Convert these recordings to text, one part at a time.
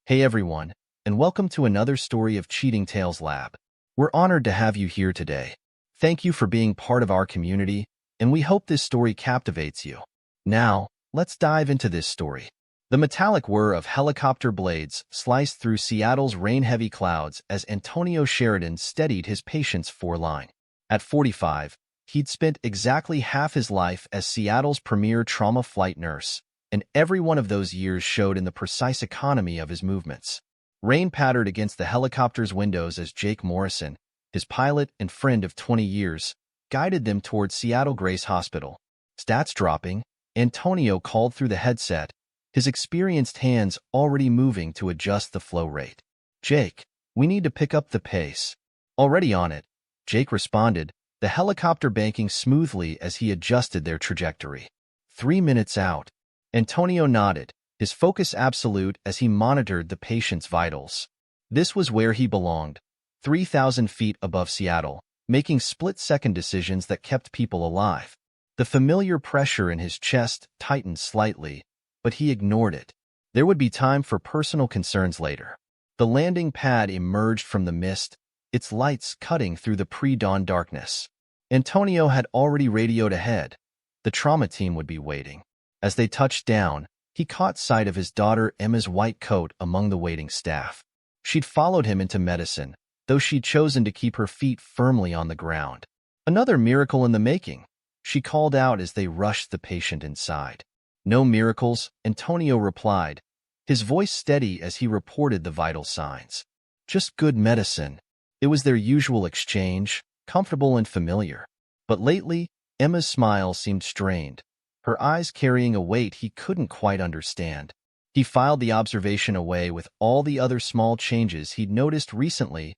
Hey everyone, and welcome to another story of Cheating Tales Lab. We're honored to have you here today. Thank you for being part of our community, and we hope this story captivates you. Now, let's dive into this story. The metallic whir of helicopter blades sliced through Seattle's rain-heavy clouds as Antonio Sheridan steadied his patient's foreline. At 45, he'd spent exactly half his life as Seattle's premier trauma flight nurse, and every one of those years showed in the precise economy of his movements. Rain pattered against the helicopter's windows as Jake Morrison, his pilot and friend of 20 years, guided them toward Seattle Grace Hospital. Stats dropping, Antonio called through the headset, his experienced hands already moving to adjust the flow rate. "Jake, we need to pick up the pace." "Already on it," Jake responded, the helicopter banking smoothly as he adjusted their trajectory. 3 minutes out. Antonio nodded, his focus absolute as he monitored the patient's vitals. This was where he belonged, 3,000 feet above Seattle, making split-second decisions that kept people alive. The familiar pressure in his chest tightened slightly, but he ignored it. There would be time for personal concerns later. The landing pad emerged from the mist, its lights cutting through the pre-dawn darkness. Antonio had already radioed ahead. The trauma team would be waiting. As they touched down, he caught sight of his daughter Emma's white coat among the waiting staff. She'd followed him into medicine, though she'd chosen to keep her feet firmly on the ground. "Another miracle in the making," she called out as they rushed the patient inside. "No miracles," Antonio replied, his voice steady as he reported the vital signs. "Just good medicine." It was their usual exchange, comfortable and familiar. But lately, Emma's smile seemed strained, her eyes carrying a weight he couldn't quite understand. He filed the observation away with all the other small changes he'd noticed recently,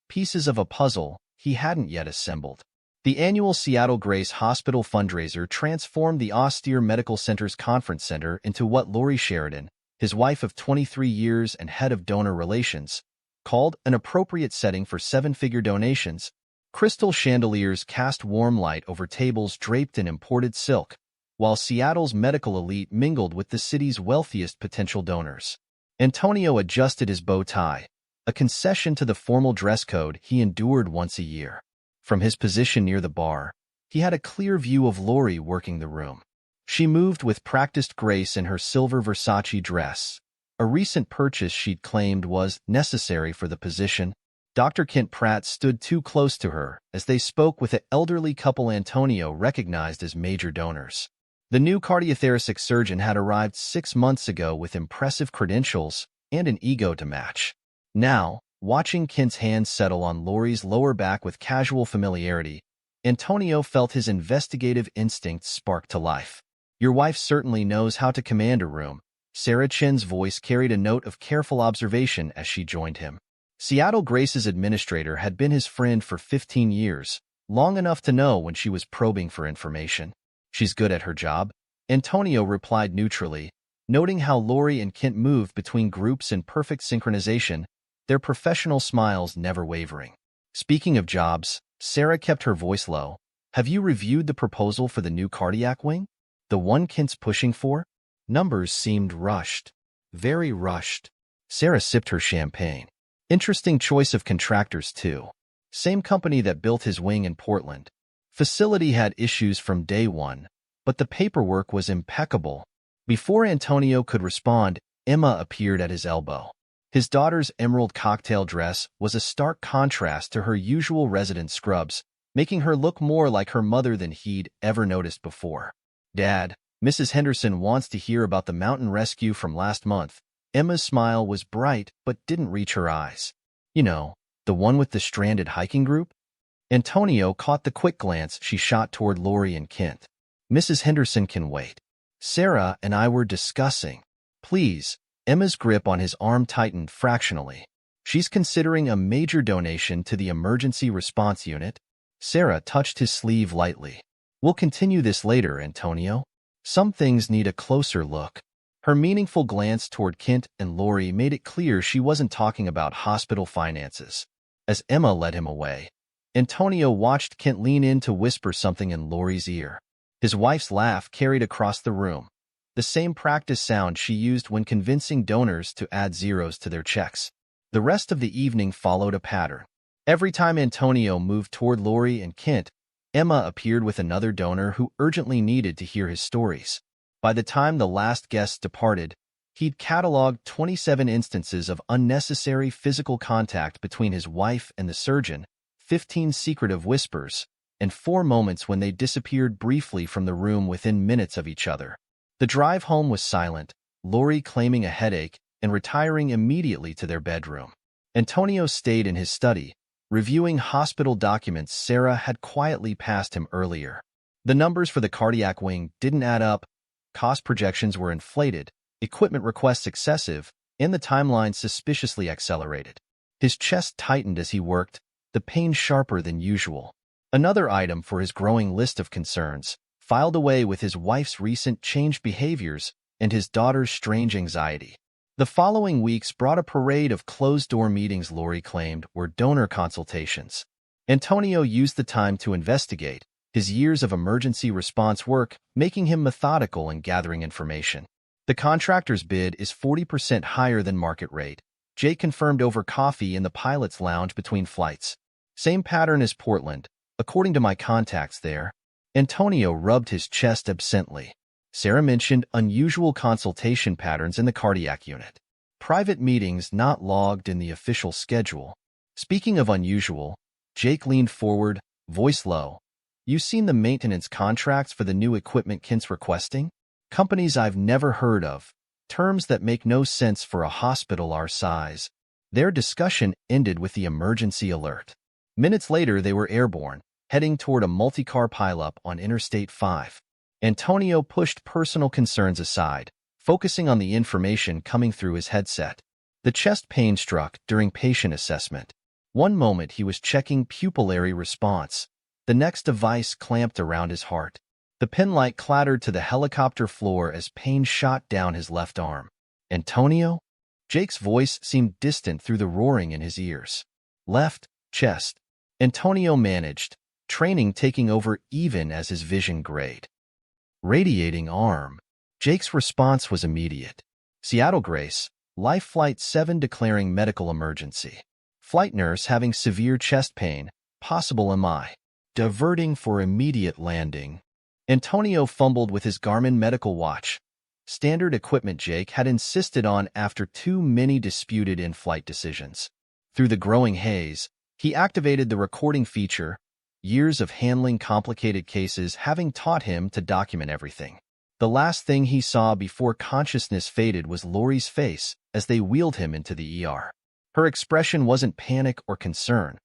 pieces of a puzzle he hadn't yet assembled. The annual Seattle Grace Hospital fundraiser transformed the austere medical center's conference center into what Lori Sheridan, his wife of 23 years and head of donor relations, called an appropriate setting for seven-figure donations. Crystal chandeliers cast warm light over tables draped in imported silk, while Seattle's medical elite mingled with the city's wealthiest potential donors. Antonio adjusted his bow tie, a concession to the formal dress code he endured once a year. From his position near the bar, he had a clear view of Lori working the room. She moved with practiced grace in her silver Versace dress, a recent purchase she'd claimed was necessary for the position. Dr. Kent Pratt stood too close to her as they spoke with an elderly couple Antonio recognized as major donors. The new cardiothoracic surgeon had arrived 6 months ago with impressive credentials and an ego to match. Now, watching Kent's hands settle on Lori's lower back with casual familiarity, Antonio felt his investigative instincts spark to life. "Your wife certainly knows how to command a room." Sarah Chen's voice carried a note of careful observation as she joined him. Seattle Grace's administrator had been his friend for 15 years, long enough to know when she was probing for information. "She's good at her job," Antonio replied neutrally, noting how Lori and Kent moved between groups in perfect synchronization, their professional smiles never wavering. "Speaking of jobs," Sarah kept her voice low, "have you reviewed the proposal for the new cardiac wing? The one Kent's pushing for?" Numbers seemed rushed. Very rushed. Sarah sipped her champagne. "Interesting choice of contractors, too. Same company that built his wing in Portland. Facility had issues from day one, but the paperwork was impeccable." Before Antonio could respond, Emma appeared at his elbow. His daughter's emerald cocktail dress was a stark contrast to her usual resident scrubs, making her look more like her mother than he'd ever noticed before. "Dad, Mrs. Henderson wants to hear about the mountain rescue from last month." Emma's smile was bright but didn't reach her eyes. "You know, the one with the stranded hiking group?" Antonio caught the quick glance she shot toward Lori and Kent. "Mrs. Henderson can wait. Sarah and I were discussing." "Please." Emma's grip on his arm tightened fractionally. "She's considering a major donation to the emergency response unit." Sarah touched his sleeve lightly. "We'll continue this later, Antonio. Some things need a closer look." Her meaningful glance toward Kent and Lori made it clear she wasn't talking about hospital finances. As Emma led him away, Antonio watched Kent lean in to whisper something in Lori's ear. His wife's laugh carried across the room. the same practice sound she used when convincing donors to add zeros to their checks. The rest of the evening followed a pattern. Every time Antonio moved toward Lori and Kent, Emma appeared with another donor who urgently needed to hear his stories. By the time the last guest departed, he'd cataloged 27 instances of unnecessary physical contact between his wife and the surgeon, 15 secretive whispers, and 4 moments when they disappeared briefly from the room within minutes of each other. The drive home was silent, Lori claiming a headache and retiring immediately to their bedroom. Antonio stayed in his study, reviewing hospital documents Sarah had quietly passed him earlier. The numbers for the cardiac wing didn't add up, cost projections were inflated, equipment requests excessive, and the timeline suspiciously accelerated. His chest tightened as he worked, the pain sharper than usual. Another item for his growing list of concerns, filed away with his wife's recent changed behaviors and his daughter's strange anxiety. The following weeks brought a parade of closed-door meetings Lori claimed were donor consultations. Antonio used the time to investigate, his years of emergency response work making him methodical in gathering information. The contractor's bid is 40% higher than market rate, Jake confirmed over coffee in the pilot's lounge between flights. Same pattern as Portland, according to my contacts there. Antonio rubbed his chest absently. Sarah mentioned unusual consultation patterns in the cardiac unit. Private meetings not logged in the official schedule. Speaking of unusual, Jake leaned forward, voice low. You seen the maintenance contracts for the new equipment Kent's requesting? Companies I've never heard of. Terms that make no sense for a hospital our size. Their discussion ended with the emergency alert. Minutes later, they were airborne, heading toward a multi-car pileup on Interstate 5. Antonio pushed personal concerns aside, focusing on the information coming through his headset. The chest pain struck during patient assessment. One moment he was checking pupillary response. The next device clamped around his heart. The pin light clattered to the helicopter floor as pain shot down his left arm. Antonio? Jake's voice seemed distant through the roaring in his ears. Left, chest. Antonio managed, training taking over even as his vision grayed. Radiating arm. Jake's response was immediate. Seattle Grace, Life Flight 7 declaring medical emergency. Flight nurse having severe chest pain, possible MI. Diverting for immediate landing. Antonio fumbled with his Garmin medical watch. Standard equipment Jake had insisted on after too many disputed in-flight decisions. Through the growing haze, he activated the recording feature, years of handling complicated cases having taught him to document everything. The last thing he saw before consciousness faded was Lori's face as they wheeled him into the ER. Her expression wasn't panic or concern.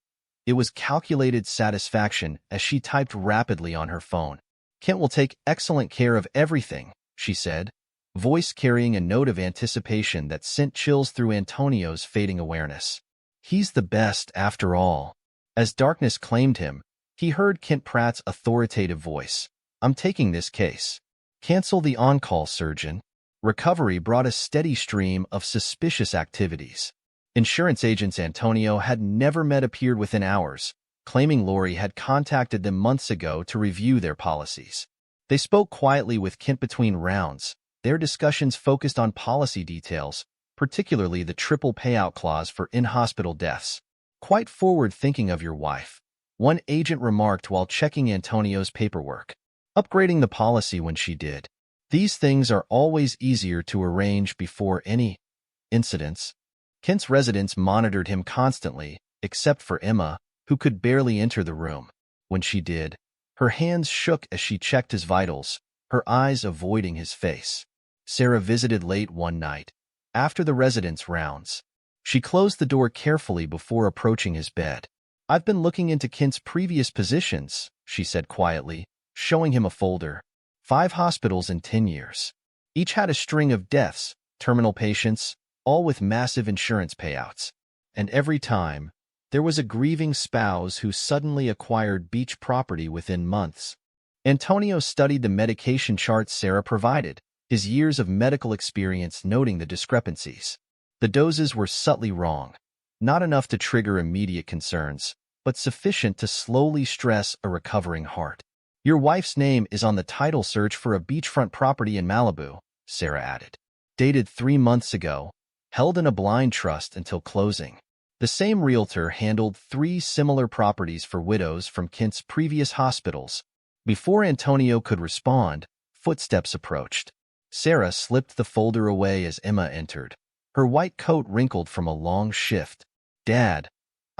It was calculated satisfaction as she typed rapidly on her phone. Kent will take excellent care of everything, she said, voice carrying a note of anticipation that sent chills through Antonio's fading awareness. He's the best after all. As darkness claimed him, he heard Kent Pratt's authoritative voice. I'm taking this case. Cancel the on-call, surgeon. Recovery brought a steady stream of suspicious activities. Insurance agents Antonio had never met appeared within hours, claiming Lori had contacted them months ago to review their policies. They spoke quietly with Kent between rounds. Their discussions focused on policy details, particularly the triple payout clause for in-hospital deaths. Quite forward-thinking of your wife, one agent remarked while checking Antonio's paperwork. Upgrading the policy when she did. These things are always easier to arrange before any incidents. Kent's residents monitored him constantly, except for Emma, who could barely enter the room. When she did, her hands shook as she checked his vitals, her eyes avoiding his face. Sarah visited late one night, after the residents' rounds. She closed the door carefully before approaching his bed. I've been looking into Kent's previous positions, she said quietly, showing him a folder. 5 hospitals in 10 years. Each had a string of deaths, terminal patients, all with massive insurance payouts. And every time, there was a grieving spouse who suddenly acquired beach property within months. Antonio studied the medication charts Sarah provided, his years of medical experience noting the discrepancies. The doses were subtly wrong, not enough to trigger immediate concerns, but sufficient to slowly stress a recovering heart. Your wife's name is on the title search for a beachfront property in Malibu, Sarah added. Dated 3 months ago, held in a blind trust until closing. The same realtor handled 3 similar properties for widows from Kent's previous hospitals. Before Antonio could respond, footsteps approached. Sarah slipped the folder away as Emma entered. Her white coat wrinkled from a long shift. Dad,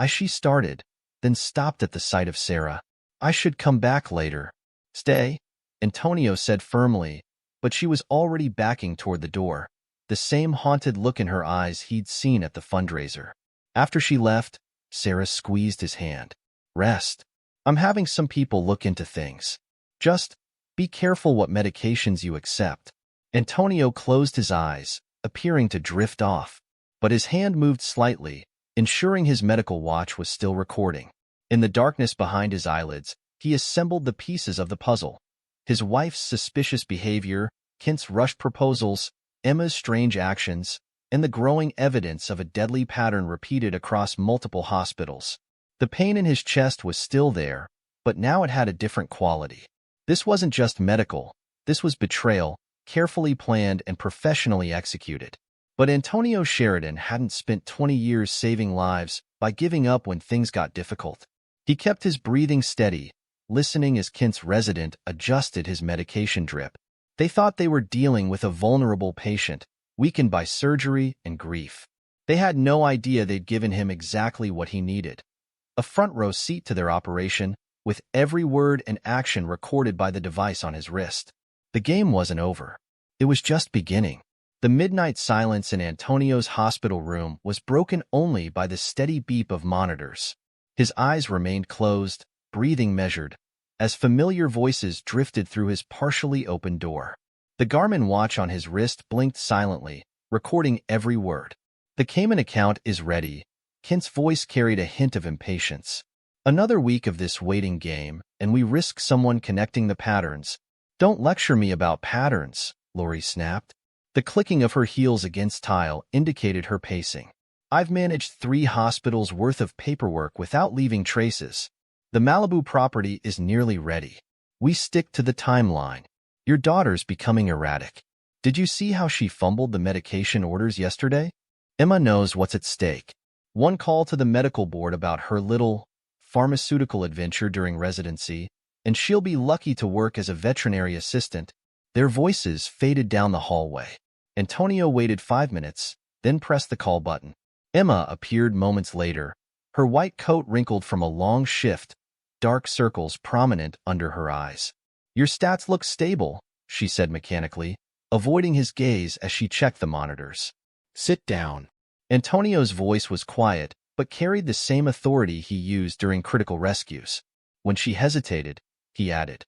she started, then stopped at the sight of Sarah. I should come back later. Stay, Antonio said firmly, but she was already backing toward the door, the same haunted look in her eyes he'd seen at the fundraiser. After she left, Sarah squeezed his hand. Rest. I'm having some people look into things. Just be careful what medications you accept. Antonio closed his eyes, appearing to drift off, but his hand moved slightly, ensuring his medical watch was still recording. In the darkness behind his eyelids, he assembled the pieces of the puzzle. His wife's suspicious behavior, Kent's rushed proposals, Emma's strange actions, and the growing evidence of a deadly pattern repeated across multiple hospitals. The pain in his chest was still there, but now it had a different quality. This wasn't just medical, this was betrayal, carefully planned and professionally executed. But Antonio Sheridan hadn't spent 20 years saving lives by giving up when things got difficult. He kept his breathing steady, listening as Kent's resident adjusted his medication drip. They thought they were dealing with a vulnerable patient, weakened by surgery and grief. They had no idea they'd given him exactly what he needed. A front-row seat to their operation, with every word and action recorded by the device on his wrist. The game wasn't over. It was just beginning. The midnight silence in Antonio's hospital room was broken only by the steady beep of monitors. His eyes remained closed, breathing measured, as familiar voices drifted through his partially open door. The Garmin watch on his wrist blinked silently, recording every word. The Cayman account is ready. Kent's voice carried a hint of impatience. Another week of this waiting game, and we risk someone connecting the patterns. Don't lecture me about patterns, Lori snapped. The clicking of her heels against tile indicated her pacing. I've managed 3 hospitals worth of paperwork without leaving traces. The Malibu property is nearly ready. We stick to the timeline. Your daughter's becoming erratic. Did you see how she fumbled the medication orders yesterday? Emma knows what's at stake. One call to the medical board about her little pharmaceutical adventure during residency, and she'll be lucky to work as a veterinary assistant. Their voices faded down the hallway. Antonio waited 5 minutes, then pressed the call button. Emma appeared moments later, her white coat wrinkled from a long shift, dark circles prominent under her eyes. Your stats look stable, she said mechanically, avoiding his gaze as she checked the monitors. Sit down. Antonio's voice was quiet, but carried the same authority he used during critical rescues. When she hesitated, he added,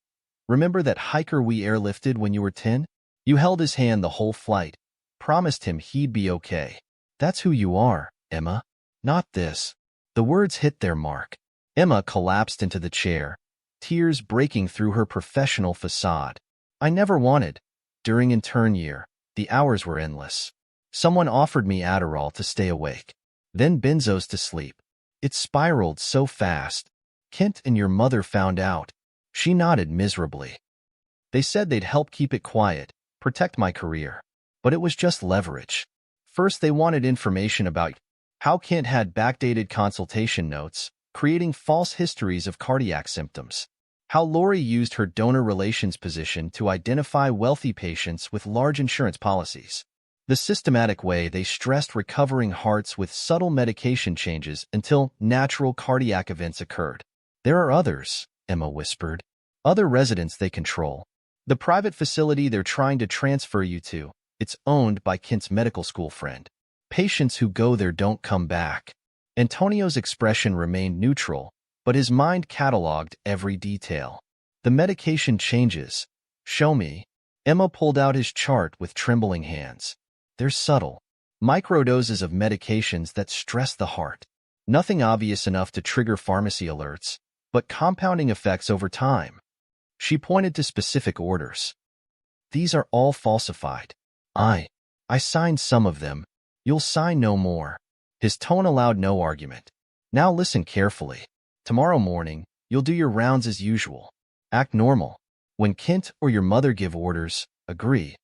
Remember that hiker we airlifted when you were 10? You held his hand the whole flight, promised him he'd be okay. That's who you are, Emma. Not this. The words hit their mark. Emma collapsed into the chair, tears breaking through her professional facade. I never wanted. During intern year, the hours were endless. Someone offered me Adderall to stay awake, then benzos to sleep. It spiraled so fast. Kent and your mother found out. She nodded miserably. They said they'd help keep it quiet, protect my career. But it was just leverage. First, they wanted information about how Kent had backdated consultation notes, creating false histories of cardiac symptoms. How Lori used her donor relations position to identify wealthy patients with large insurance policies. The systematic way they stressed recovering hearts with subtle medication changes until natural cardiac events occurred. There are others, Emma whispered. Other residents they control. The private facility they're trying to transfer you to, it's owned by Kent's medical school friend. Patients who go there don't come back. Antonio's expression remained neutral, but his mind cataloged every detail. The medication changes. Show me. Emma pulled out his chart with trembling hands. They're subtle. Microdoses of medications that stress the heart. Nothing obvious enough to trigger pharmacy alerts, but compounding effects over time. She pointed to specific orders. These are all falsified. I signed some of them. You'll sign no more. His tone allowed no argument. Now listen carefully. Tomorrow morning, you'll do your rounds as usual. Act normal. When Kent or your mother give orders, agree.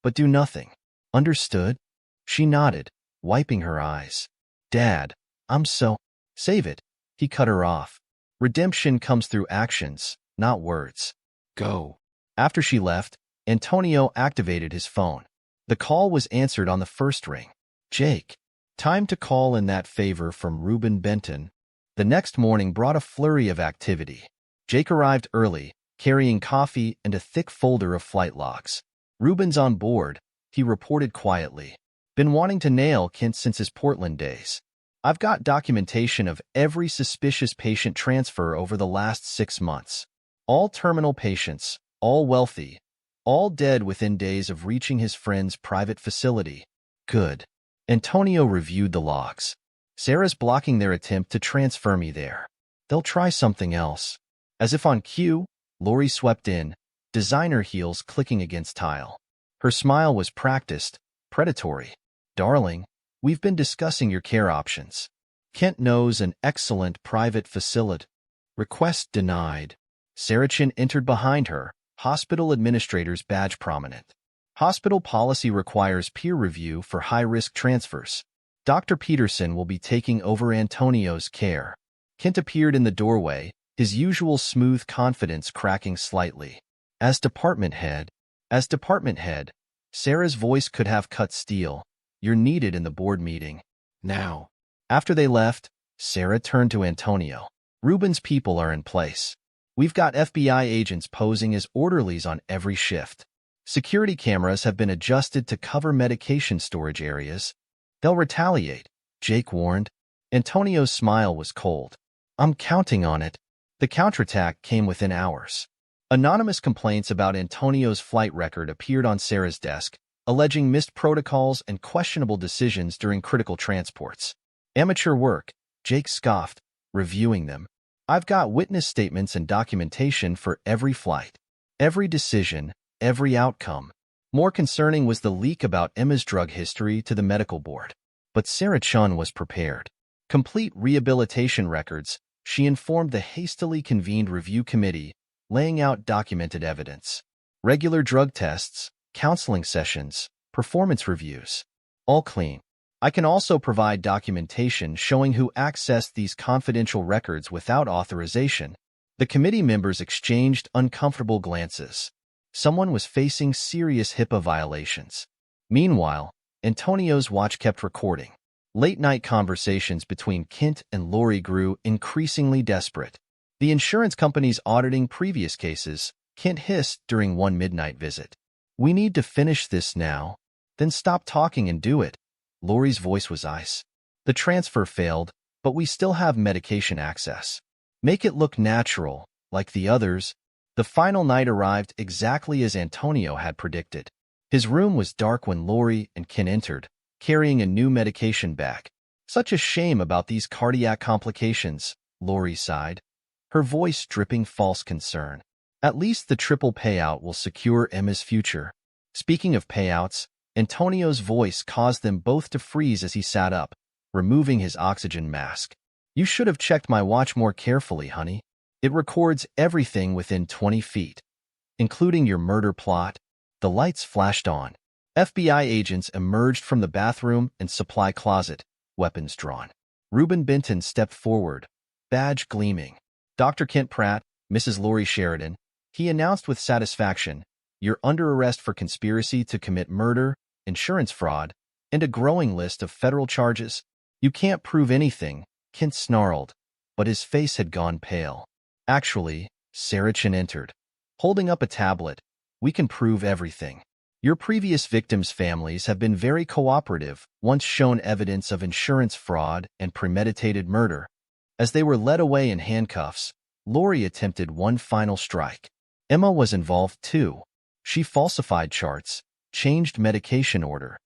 but do nothing. Understood? She nodded, wiping her eyes. Dad, I'm so... Save it. He cut her off. Redemption comes through actions, not words. Go. After she left, Antonio activated his phone. The call was answered on the first ring. Jake. Time to call in that favor from Reuben Benton. The next morning brought a flurry of activity. Jake arrived early, carrying coffee and a thick folder of flight logs. Reuben's on board, he reported quietly. Been wanting to nail Kent since his Portland days. I've got documentation of every suspicious patient transfer over the last 6 months. All terminal patients, all wealthy, all dead within days of reaching his friend's private facility. Good. Antonio reviewed the logs. Sarah's blocking their attempt to transfer me there. They'll try something else. As if on cue, Lori swept in, designer heels clicking against tile. Her smile was practiced, predatory. Darling, we've been discussing your care options. Kent knows an excellent private facility. Request denied. Sarachin entered behind her, hospital administrator's badge prominent. Hospital policy requires peer review for high-risk transfers. Dr. Peterson will be taking over Antonio's care. Kent appeared in the doorway, his usual smooth confidence cracking slightly. As department head, Sarah's voice could have cut steel. You're needed in the board meeting. Now. After they left, Sarah turned to Antonio. Reuben's people are in place. We've got FBI agents posing as orderlies on every shift. Security cameras have been adjusted to cover medication storage areas. They'll retaliate, Jake warned. Antonio's smile was cold. I'm counting on it. The counterattack came within hours. Anonymous complaints about Antonio's flight record appeared on Sarah's desk, alleging missed protocols and questionable decisions during critical transports. Amateur work, Jake scoffed, reviewing them. I've got witness statements and documentation for every flight, every decision, every outcome. More concerning was the leak about Emma's drug history to the medical board. But Sarah Chun was prepared. Complete rehabilitation records, she informed the hastily convened review committee, laying out documented evidence. Regular drug tests, counseling sessions, performance reviews. All clean. I can also provide documentation showing who accessed these confidential records without authorization. The committee members exchanged uncomfortable glances. Someone was facing serious HIPAA violations. Meanwhile, Antonio's watch kept recording. Late-night conversations between Kent and Lori grew increasingly desperate. The insurance companies auditing previous cases, Kent hissed during one midnight visit. We need to finish this now. Then stop talking and do it. Lori's voice was ice. The transfer failed, but we still have medication access. Make it look natural, like the others. The final night arrived exactly as Antonio had predicted. His room was dark when Lori and Kent entered, carrying a new medication bag. Such a shame about these cardiac complications, Lori sighed, her voice dripping false concern. At least the triple payout will secure Emma's future. Speaking of payouts, Antonio's voice caused them both to freeze as he sat up, removing his oxygen mask. You should have checked my watch more carefully, honey. It records everything within 20 feet, including your murder plot. The lights flashed on. FBI agents emerged from the bathroom and supply closet, weapons drawn. Reuben Benton stepped forward, badge gleaming. Dr. Kent Pratt, Mrs. Lori Sheridan, he announced with satisfaction, you're under arrest for conspiracy to commit murder, insurance fraud, and a growing list of federal charges. You can't prove anything, Kent snarled, but his face had gone pale. Actually, Sarachin entered, holding up a tablet. We can prove everything. Your previous victims' families have been very cooperative, once shown evidence of insurance fraud and premeditated murder. As they were led away in handcuffs, Lori attempted one final strike. Emma was involved too. She falsified charts, changed medication order.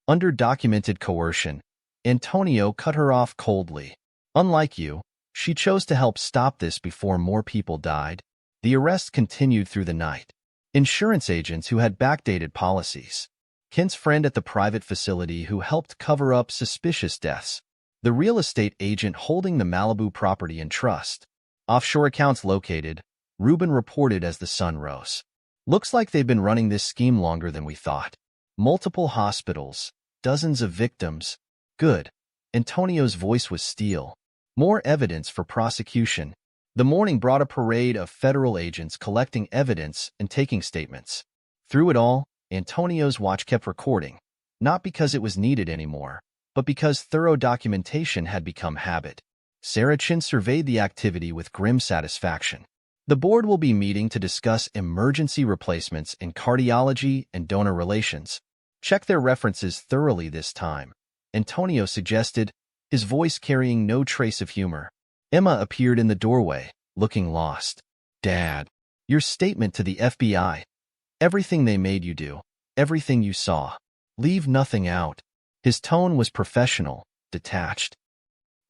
Under documented coercion, Antonio cut her off coldly. Unlike you, she chose to help stop this before more people died. The arrest continued through the night. Insurance agents who had backdated policies. Kent's friend at the private facility who helped cover up suspicious deaths. The real estate agent holding the Malibu property in trust. Offshore accounts located, Reuben reported as the sun rose. Looks like they've been running this scheme longer than we thought. Multiple hospitals, dozens of victims. Good. Antonio's voice was steel. More evidence for prosecution. The morning brought a parade of federal agents collecting evidence and taking statements. Through it all, Antonio's watch kept recording, not because it was needed anymore, but because thorough documentation had become habit. Sarah Chin surveyed the activity with grim satisfaction. The board will be meeting to discuss emergency replacements in cardiology and donor relations. Check their references thoroughly this time, Antonio suggested, his voice carrying no trace of humor. Emma appeared in the doorway, looking lost. Dad, your statement to the FBI. Everything they made you do, everything you saw. Leave nothing out. His tone was professional, detached.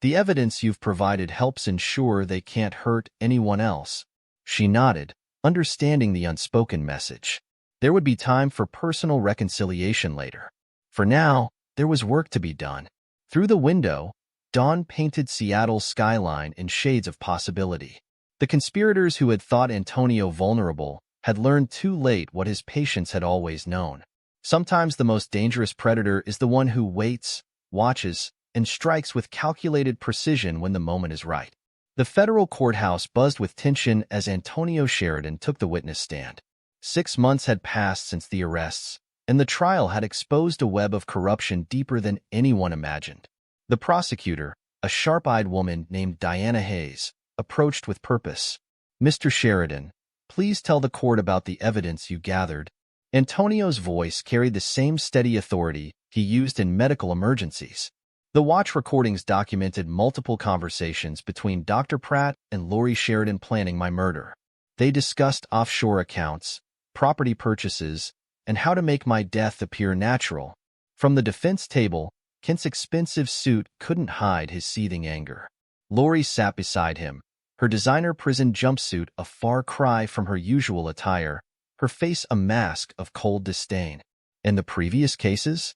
The evidence you've provided helps ensure they can't hurt anyone else. She nodded, understanding the unspoken message. There would be time for personal reconciliation later. For now, there was work to be done. Through the window, dawn painted Seattle's skyline in shades of possibility. The conspirators who had thought Antonio vulnerable had learned too late what his patients had always known. Sometimes the most dangerous predator is the one who waits, watches, and strikes with calculated precision when the moment is right. The federal courthouse buzzed with tension as Antonio Sheridan took the witness stand. 6 months had passed since the arrests, and the trial had exposed a web of corruption deeper than anyone imagined. The prosecutor, a sharp-eyed woman named Diana Hayes, approached with purpose. Mr. Sheridan, please tell the court about the evidence you gathered. Antonio's voice carried the same steady authority he used in medical emergencies. The watch recordings documented multiple conversations between Dr. Pratt and Lori Sheridan planning my murder. They discussed offshore accounts, property purchases, and how to make my death appear natural. From the defense table, Kent's expensive suit couldn't hide his seething anger. Lori sat beside him, her designer prison jumpsuit a far cry from her usual attire, her face a mask of cold disdain. In the previous cases?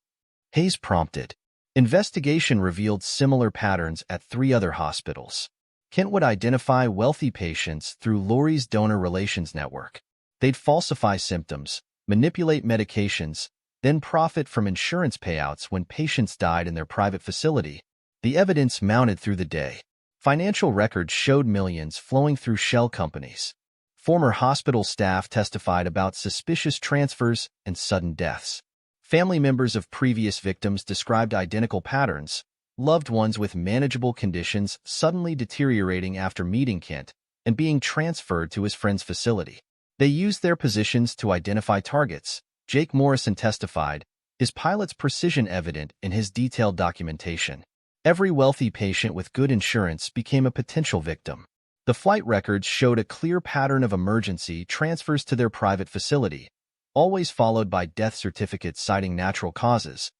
Hayes prompted. Investigation revealed similar patterns at 3 other hospitals. Kent would identify wealthy patients through Lori's donor relations network. They'd falsify symptoms, manipulate medications, then profit from insurance payouts when patients died in their private facility. The evidence mounted through the day. Financial records showed millions flowing through shell companies. Former hospital staff testified about suspicious transfers and sudden deaths. Family members of previous victims described identical patterns, loved ones with manageable conditions suddenly deteriorating after meeting Kent and being transferred to his friend's facility. They used their positions to identify targets. Jake Morrison testified, his pilot's precision evident in his detailed documentation. Every wealthy patient with good insurance became a potential victim. The flight records showed a clear pattern of emergency transfers to their private facility, always followed by death certificates citing natural causes.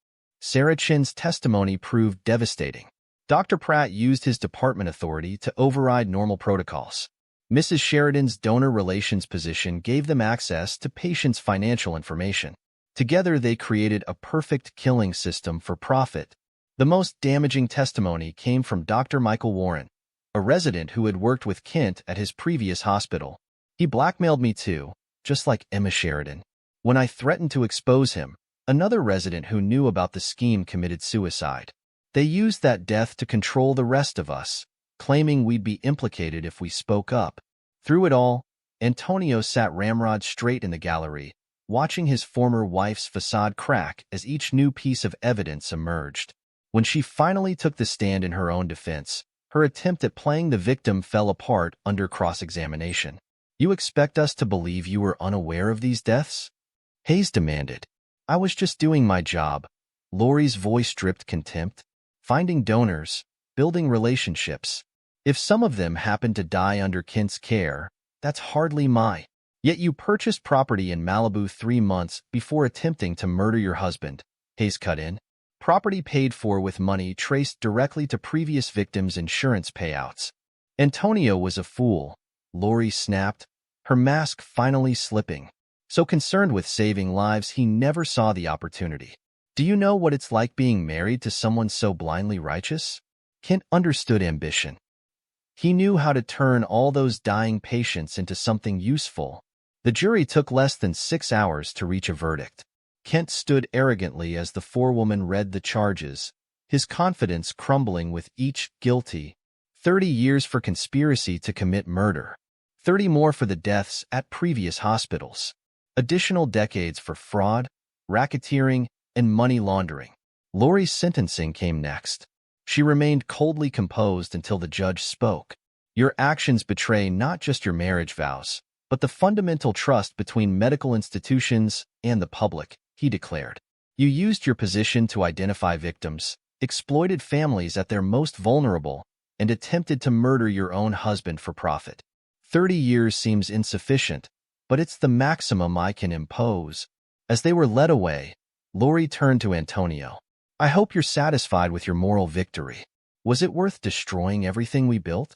Sarah Chin's testimony proved devastating. Dr. Pratt used his department authority to override normal protocols. Mrs. Sheridan's donor relations position gave them access to patients' financial information. Together, they created a perfect killing system for profit. The most damaging testimony came from Dr. Michael Warren, a resident who had worked with Kent at his previous hospital. He blackmailed me too, just like Emma Sheridan. When I threatened to expose him, another resident who knew about the scheme committed suicide. They used that death to control the rest of us, claiming we'd be implicated if we spoke up. Through it all, Antonio sat ramrod straight in the gallery, watching his former wife's facade crack as each new piece of evidence emerged. When she finally took the stand in her own defense, her attempt at playing the victim fell apart under cross-examination. You expect us to believe you were unaware of these deaths? Hayes demanded. I was just doing my job. Lori's voice dripped contempt. Finding donors, building relationships. If some of them happened to die under Kent's care, that's hardly my. Yet you purchased property in Malibu 3 months before attempting to murder your husband, Hayes cut in. Property paid for with money traced directly to previous victims' insurance payouts. Antonio was a fool, Lori snapped, her mask finally slipping. So concerned with saving lives, he never saw the opportunity. Do you know what it's like being married to someone so blindly righteous? Kent understood ambition. He knew how to turn all those dying patients into something useful. The jury took less than 6 hours to reach a verdict. Kent stood arrogantly as the forewoman read the charges, his confidence crumbling with each guilty. 30 years for conspiracy to commit murder. 30 more for the deaths at previous hospitals. Additional decades for fraud, racketeering, and money laundering. Lori's sentencing came next. She remained coldly composed until the judge spoke. Your actions betray not just your marriage vows, but the fundamental trust between medical institutions and the public, he declared. You used your position to identify victims, exploited families at their most vulnerable, and attempted to murder your own husband for profit. 30 years seems insufficient, but it's the maximum I can impose. As they were led away, Lori turned to Antonio. I hope you're satisfied with your moral victory. Was it worth destroying everything we built?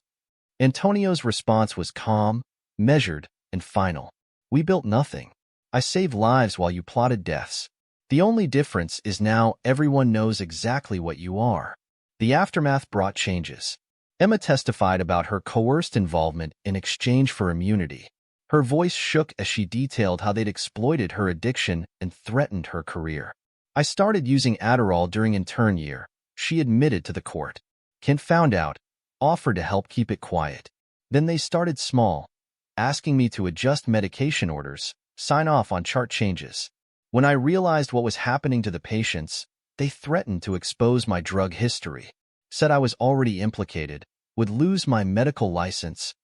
Antonio's response was calm, measured, and final. We built nothing. I saved lives while you plotted deaths. The only difference is now everyone knows exactly what you are. The aftermath brought changes. Emma testified about her coerced involvement in exchange for immunity. Her voice shook as she detailed how they'd exploited her addiction and threatened her career. I started using Adderall during intern year, she admitted to the court. Kent found out, offered to help keep it quiet. Then they started small, asking me to adjust medication orders, sign off on chart changes. When I realized what was happening to the patients, they threatened to expose my drug history, said I was already implicated, would lose my medical license.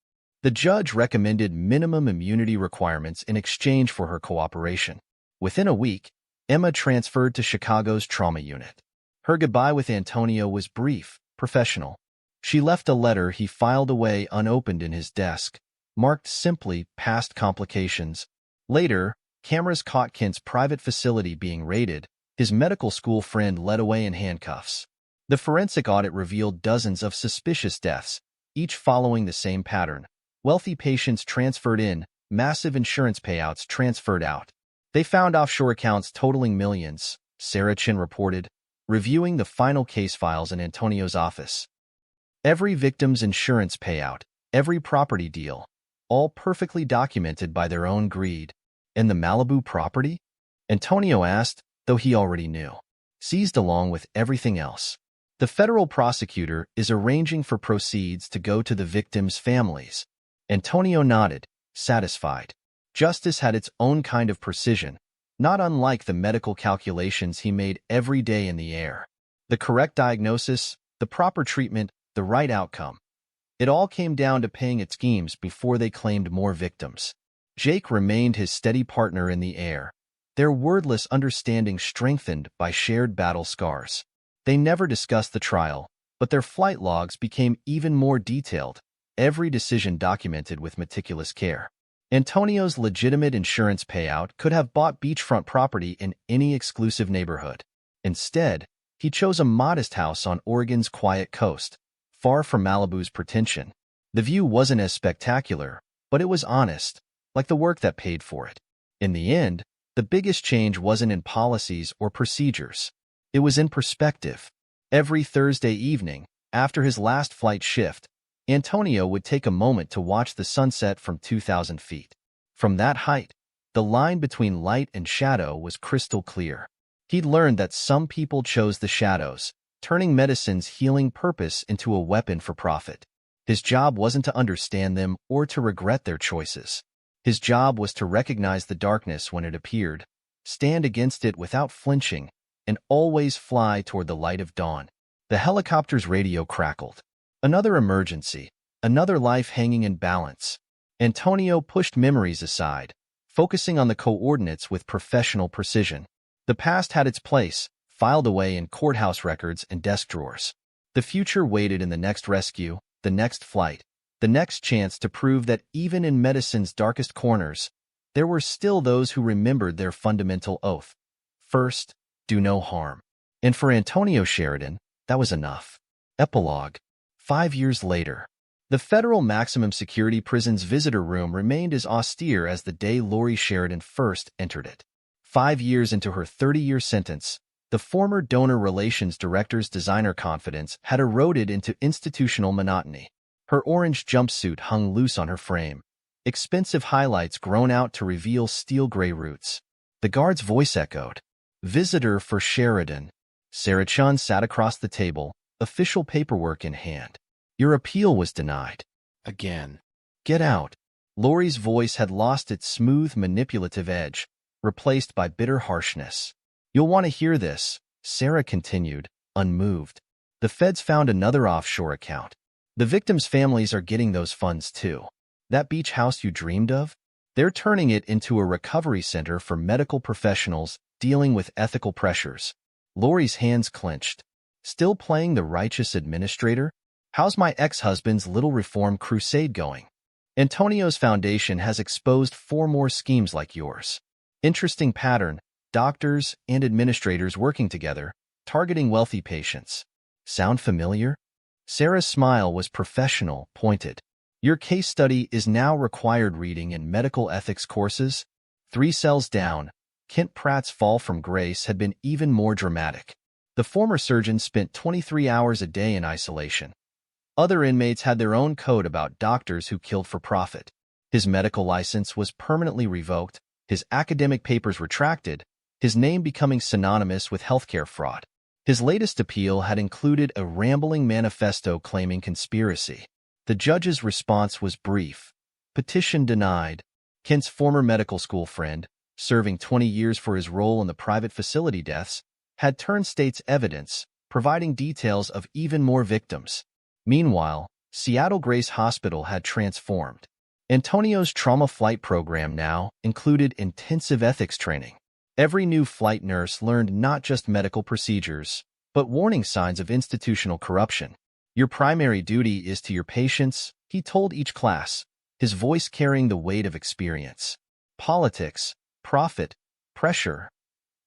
The judge recommended minimum immunity requirements in exchange for her cooperation. Within a week, Emma transferred to Chicago's trauma unit. Her goodbye with Antonio was brief, professional. She left a letter he filed away unopened in his desk, marked simply past complications. Later, cameras caught Kent's private facility being raided, his medical school friend led away in handcuffs. The forensic audit revealed dozens of suspicious deaths, each following the same pattern. Wealthy patients transferred in, massive insurance payouts transferred out. They found offshore accounts totaling millions, Sarah Chin reported, reviewing the final case files in Antonio's office. Every victim's insurance payout, every property deal, all perfectly documented by their own greed. And the Malibu property? Antonio asked, though he already knew. Seized along with everything else. The federal prosecutor is arranging for proceeds to go to the victims' families. Antonio nodded, satisfied. Justice had its own kind of precision, not unlike the medical calculations he made every day in the air. The correct diagnosis, the proper treatment, the right outcome. It all came down to paying its schemes before they claimed more victims. Jake remained his steady partner in the air, their wordless understanding strengthened by shared battle scars. They never discussed the trial, but their flight logs became even more detailed, every decision documented with meticulous care. Antonio's legitimate insurance payout could have bought beachfront property in any exclusive neighborhood. Instead, he chose a modest house on Oregon's quiet coast, far from Malibu's pretension. The view wasn't as spectacular, but it was honest, like the work that paid for it. In the end, the biggest change wasn't in policies or procedures. It was in perspective. Every Thursday evening, after his last flight shift, Antonio would take a moment to watch the sunset from 2,000 feet. From that height, the line between light and shadow was crystal clear. He'd learned that some people chose the shadows, turning medicine's healing purpose into a weapon for profit. His job wasn't to understand them or to regret their choices. His job was to recognize the darkness when it appeared, stand against it without flinching, and always fly toward the light of dawn. The helicopter's radio crackled. Another emergency, another life hanging in balance. Antonio pushed memories aside, focusing on the coordinates with professional precision. The past had its place, filed away in courthouse records and desk drawers. The future waited in the next rescue, the next flight, the next chance to prove that even in medicine's darkest corners, there were still those who remembered their fundamental oath. First, do no harm. And for Antonio Sheridan, that was enough. Epilogue. 5 years later, the federal maximum security prison's visitor room remained as austere as the day Lori Sheridan first entered it. 5 years into her 30-year sentence, the former donor relations director's designer confidence had eroded into institutional monotony. Her orange jumpsuit hung loose on her frame, expensive highlights grown out to reveal steel gray roots. The guard's voice echoed. Visitor for Sheridan. Sarah Chun sat across the table, official paperwork in hand. Your appeal was denied. Again. Get out. Lori's voice had lost its smooth, manipulative edge, replaced by bitter harshness. You'll want to hear this, Sarah continued, unmoved. The feds found another offshore account. The victims' families are getting those funds too. That beach house you dreamed of? They're turning it into a recovery center for medical professionals dealing with ethical pressures. Lori's hands clenched. Still playing the righteous administrator? How's my ex-husband's little reform crusade going? Antonio's foundation has exposed 4 more schemes like yours. Interesting pattern, doctors and administrators working together, targeting wealthy patients. Sound familiar? Sarah's smile was professional, pointed. Your case study is now required reading in medical ethics courses. 3 cells down, Kent Pratt's fall from grace had been even more dramatic. The former surgeon spent 23 hours a day in isolation. Other inmates had their own code about doctors who killed for profit. His medical license was permanently revoked, his academic papers retracted, his name becoming synonymous with healthcare fraud. His latest appeal had included a rambling manifesto claiming conspiracy. The judge's response was brief. Petition denied. Kent's former medical school friend, serving 20 years for his role in the private facility deaths, had turned state's evidence, providing details of even more victims. Meanwhile, Seattle Grace Hospital had transformed. Antonio's trauma flight program now included intensive ethics training. Every new flight nurse learned not just medical procedures, but warning signs of institutional corruption. Your primary duty is to your patients, he told each class, his voice carrying the weight of experience. Politics, profit, pressure.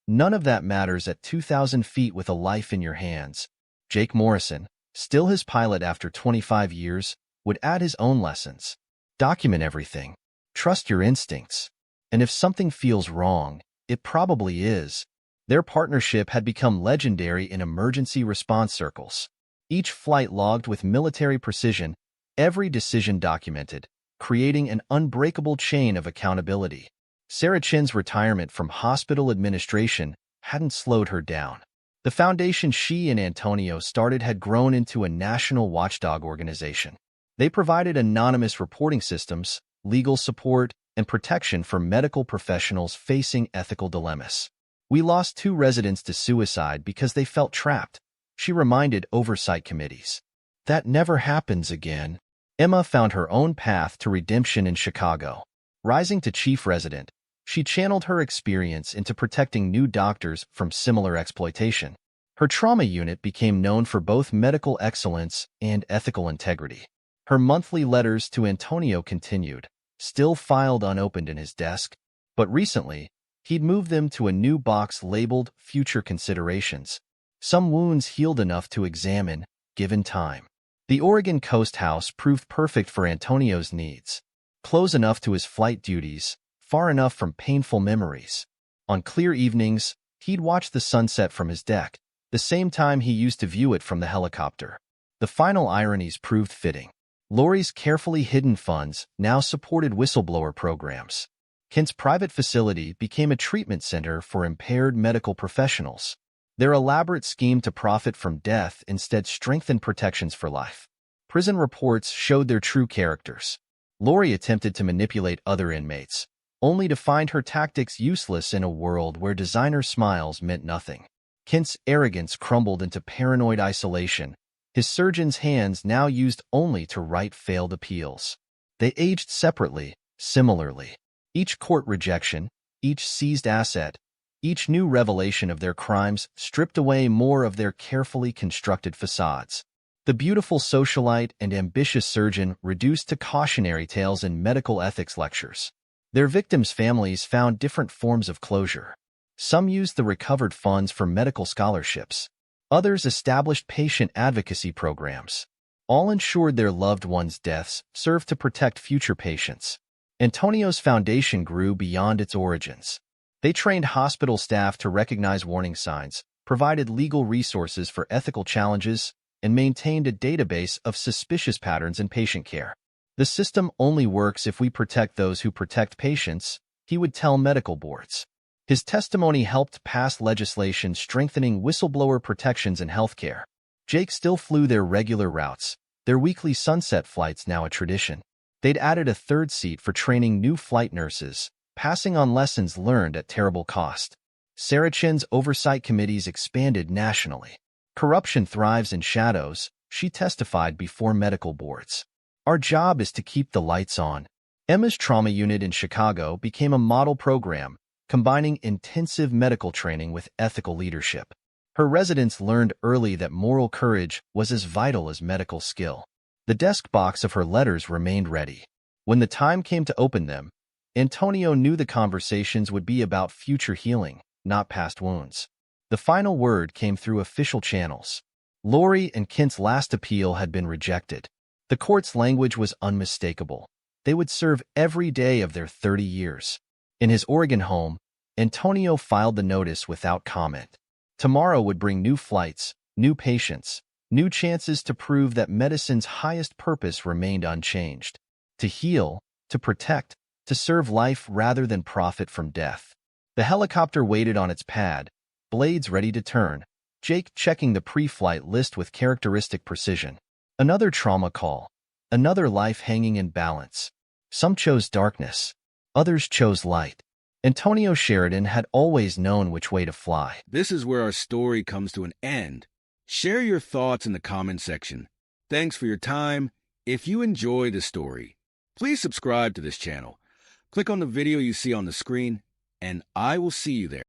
None of that matters at 2,000 feet with a life in your hands. Jake Morrison, still his pilot after 25 years, would add his own lessons. Document everything. Trust your instincts. And if something feels wrong, it probably is. Their partnership had become legendary in emergency response circles. Each flight logged with military precision, every decision documented, creating an unbreakable chain of accountability. Sarah Chin's retirement from hospital administration hadn't slowed her down. The foundation she and Antonio started had grown into a national watchdog organization. They provided anonymous reporting systems, legal support, and protection for medical professionals facing ethical dilemmas. We lost 2 residents to suicide because they felt trapped, she reminded oversight committees. That never happens again. Emma found her own path to redemption in Chicago. Rising to chief resident, she channeled her experience into protecting new doctors from similar exploitation. Her trauma unit became known for both medical excellence and ethical integrity. Her monthly letters to Antonio continued, still filed unopened in his desk, but recently, he'd moved them to a new box labeled Future Considerations. Some wounds healed enough to examine, given time. The Oregon Coast House proved perfect for Antonio's needs. Close enough to his flight duties, far enough from painful memories. On clear evenings, he'd watch the sunset from his deck, the same time he used to view it from the helicopter. The final ironies proved fitting. Lori's carefully hidden funds now supported whistleblower programs. Kent's private facility became a treatment center for impaired medical professionals. Their elaborate scheme to profit from death instead strengthened protections for life. Prison reports showed their true characters. Lori attempted to manipulate other inmates, only to find her tactics useless in a world where designer smiles meant nothing. Kent's arrogance crumbled into paranoid isolation, his surgeon's hands now used only to write failed appeals. They aged separately, similarly. Each court rejection, each seized asset, each new revelation of their crimes stripped away more of their carefully constructed facades. The beautiful socialite and ambitious surgeon reduced to cautionary tales in medical ethics lectures. Their victims' families found different forms of closure. Some used the recovered funds for medical scholarships. Others established patient advocacy programs. All ensured their loved ones' deaths served to protect future patients. Antonio's foundation grew beyond its origins. They trained hospital staff to recognize warning signs, provided legal resources for ethical challenges, and maintained a database of suspicious patterns in patient care. The system only works if we protect those who protect patients, he would tell medical boards. His testimony helped pass legislation strengthening whistleblower protections in healthcare. Jake still flew their regular routes, their weekly sunset flights now a tradition. They'd added a third seat for training new flight nurses, passing on lessons learned at terrible cost. Sarah Chin's oversight committees expanded nationally. Corruption thrives in shadows, she testified before medical boards. Our job is to keep the lights on. Emma's trauma unit in Chicago became a model program, combining intensive medical training with ethical leadership. Her residents learned early that moral courage was as vital as medical skill. The desk box of her letters remained ready. When the time came to open them, Antonio knew the conversations would be about future healing, not past wounds. The final word came through official channels. Lori and Kent's last appeal had been rejected. The court's language was unmistakable. They would serve every day of their 30 years. In his Oregon home, Antonio filed the notice without comment. Tomorrow would bring new flights, new patients, new chances to prove that medicine's highest purpose remained unchanged. To heal, to protect, to serve life rather than profit from death. The helicopter waited on its pad, blades ready to turn, Jake checking the pre-flight list with characteristic precision. Another trauma call, another life hanging in balance. Some chose darkness, others chose light. Antonio Sheridan had always known which way to fly. This is where our story comes to an end. Share your thoughts in the comment section. Thanks for your time. If you enjoy the story, please subscribe to this channel. Click on the video you see on the screen, and I will see you there.